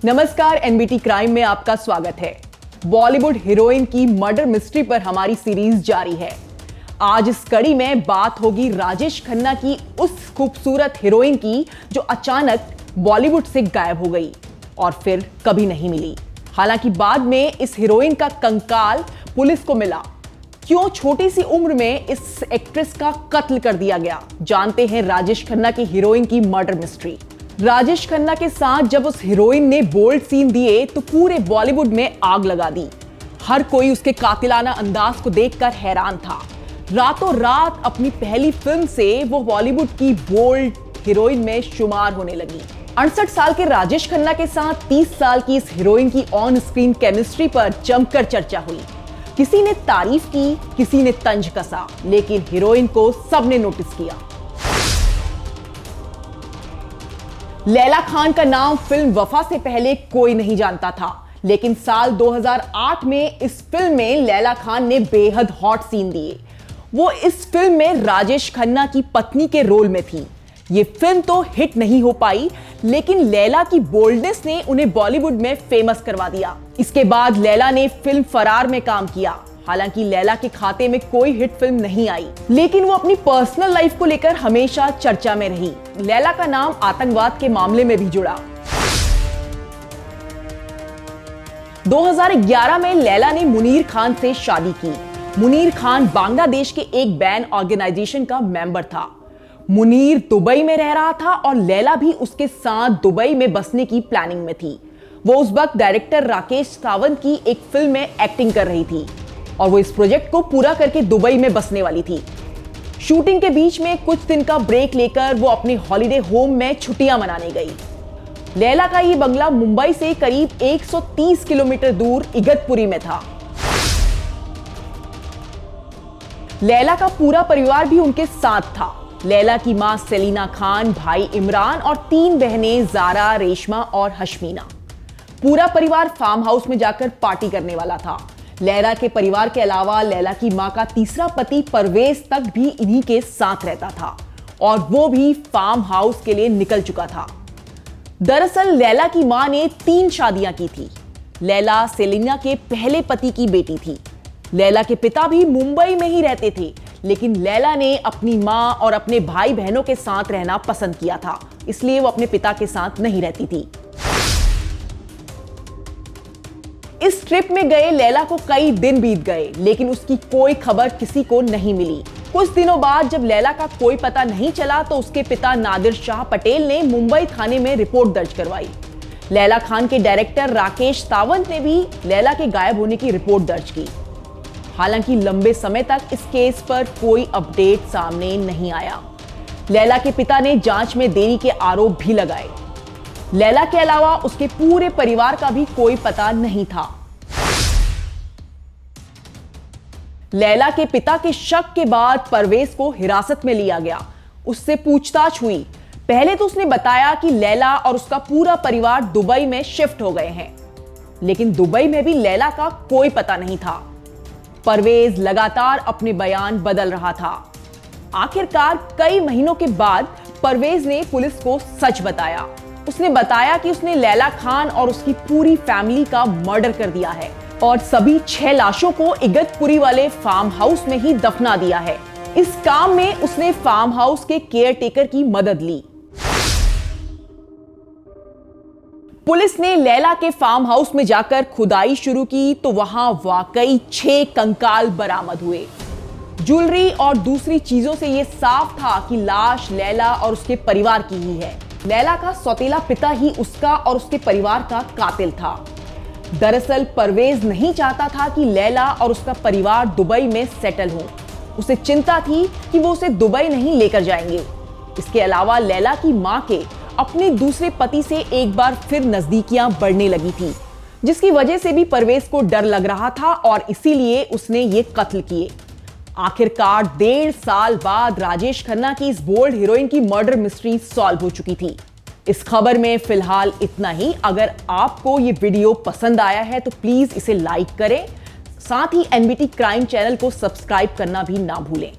नमस्कार, NBT crime में आपका स्वागत है। बॉलीवुड हीरोइन की मर्डर मिस्ट्री पर हमारी सीरीज जारी है। आज इस कड़ी में बात होगी राजेश खन्ना की उस खूबसूरत हीरोइन की जो अचानक बॉलीवुड से गायब हो गई और फिर कभी नहीं मिली। हालांकि बाद में इस हीरोइन का कंकाल पुलिस को मिला। क्यों छोटी सी उम्र में इस एक्ट्रेस का कत्ल कर दिया गया, जानते हैं राजेश खन्ना की हीरोइन की मर्डर मिस्ट्री। राजेश खन्ना के साथ जब उस हीरोइन ने बोल्ड सीन दिए तो पूरे बॉलीवुड में आग लगा दी। हर कोई उसके कातिलाना अंदाज को देखकर हैरान था। रातों रात अपनी पहली फिल्म से वो बॉलीवुड की बोल्ड हीरोइन में शुमार होने लगी। 68 साल के राजेश खन्ना के साथ 30 साल की इस हीरोइन की ऑन स्क्रीन केमिस्ट्री पर जमकर चर्चा हुई। किसी ने तारीफ की, किसी ने तंज कसा, लेकिन हीरोइन को सबने नोटिस किया। लैला खान का नाम फिल्म वफा से पहले कोई नहीं जानता था, लेकिन साल 2008 में इस फिल्म में लैला खान ने बेहद हॉट सीन दिए। वो इस फिल्म में राजेश खन्ना की पत्नी के रोल में थी। ये फिल्म तो हिट नहीं हो पाई, लेकिन लैला की बोल्डनेस ने उन्हें बॉलीवुड में फेमस करवा दिया। इसके बाद लैला ने फिल्म फरार में काम किया। हालांकि लैला के खाते में कोई हिट फिल्म नहीं आई, लेकिन वो अपनी पर्सनल लाइफ को लेकर हमेशा चर्चा में रही। लैला का नाम आतंकवाद के मामले में भी जुड़ा। 2011 में लैला ने मुनीर खान से शादी की। मुनीर खान बांग्लादेश के एक बैन ऑर्गेनाइजेशन का मेंबर था। मुनीर दुबई में रह रहा था और लैला भी उसके साथ दुबई में बसने की प्लानिंग में थी। वो उस वक्त डायरेक्टर राकेश सावंत की एक फिल्म में एक्टिंग कर रही थी और वो इस प्रोजेक्ट को पूरा करके दुबई में बसने वाली थी। शूटिंग के बीच में कुछ दिन का ब्रेक लेकर वो अपने हॉलिडे होम में छुट्टियां मनाने गई। लैला का ये बंगला मुंबई से करीब 130 किलोमीटर दूर इगतपुरी में था। लैला का पूरा परिवार भी उनके साथ था। लैला की मां सेलिना खान, भाई इमरान और 3 बहनें जारा, रेशमा और हशमीना। पूरा परिवार फार्म हाउस में जाकर पार्टी करने वाला था। लैला के परिवार के अलावा लैला की मां का तीसरा पति परवेज तक भी इन्हीं के साथ रहता था और वो भी फार्म हाउस के लिए निकल चुका था। दरअसल लैला की मां ने 3 शादियां की थी। लैला सेलिना के पहले पति की बेटी थी। लैला के पिता भी मुंबई में ही रहते थे, लेकिन लैला ने अपनी मां और अपने भाई बहनों के साथ रहना पसंद किया था, इसलिए वो अपने पिता के साथ नहीं रहती थी। इस ट्रिप में गए लैला को कई दिन बीत गए, लेकिन उसकी कोई खबर किसी को नहीं मिली। कुछ दिनों बाद जब लैला का कोई पता नहीं चला तो उसके पिता नादिर शाह पटेल ने मुंबई थाने में रिपोर्ट दर्ज करवाई। लैला खान के डायरेक्टर राकेश सावंत ने भी लैला के गायब होने की रिपोर्ट दर्ज की। हालांकि लंबे समय तक इस केस पर कोई अपडेट सामने नहीं आया। लैला के पिता ने जांच में देरी के आरोप भी लगाए। लैला के अलावा उसके पूरे परिवार का भी कोई पता नहीं था। लैला के पिता के शक के बाद परवेज को हिरासत में लिया गया। उससे पूछताछ हुई। पहले तो उसने बताया कि लैला और उसका पूरा परिवार दुबई में शिफ्ट हो गए हैं, लेकिन दुबई में भी लैला का कोई पता नहीं था। परवेज लगातार अपने बयान बदल रहा था। आखिरकार कई महीनों के बाद परवेज ने पुलिस को सच बताया। उसने बताया कि उसने लैला खान और उसकी पूरी फैमिली का मर्डर कर दिया है और सभी 6 लाशों को इगतपुरी वाले फार्म हाउस में ही दफना दिया है। इस काम में उसने फार्म हाउस के केयरटेकर की मदद ली। पुलिस ने लैला के फार्म हाउस में जाकर खुदाई शुरू की तो वहां वाकई 6 कंकाल बरामद हुए। ज्वेलरी और दूसरी चीजों से यह साफ था कि लाश लैला और उसके परिवार की ही है। लैला का सौतेला पिता ही उसका और उसके परिवार का कातिल था। दरअसल परवेज नहीं चाहता था कि लैला और उसका परिवार दुबई में सेटल हो। उसे चिंता थी कि वो उसे दुबई नहीं लेकर जाएंगे। इसके अलावा लैला की मां के अपने दूसरे पति से एक बार फिर नजदीकियां बढ़ने लगी थी, जिसकी वजह से भी परवेज को डर लग रहा था और इसीलिए उसने ये कत्ल किए। आखिरकार 1.5 साल बाद राजेश खन्ना की इस बोल्ड हीरोइन की मर्डर मिस्ट्री सॉल्व हो चुकी थी। इस खबर में फिलहाल इतना ही। अगर आपको ये वीडियो पसंद आया है तो प्लीज इसे लाइक करें, साथ ही एनबीटी क्राइम चैनल को सब्सक्राइब करना भी ना भूलें।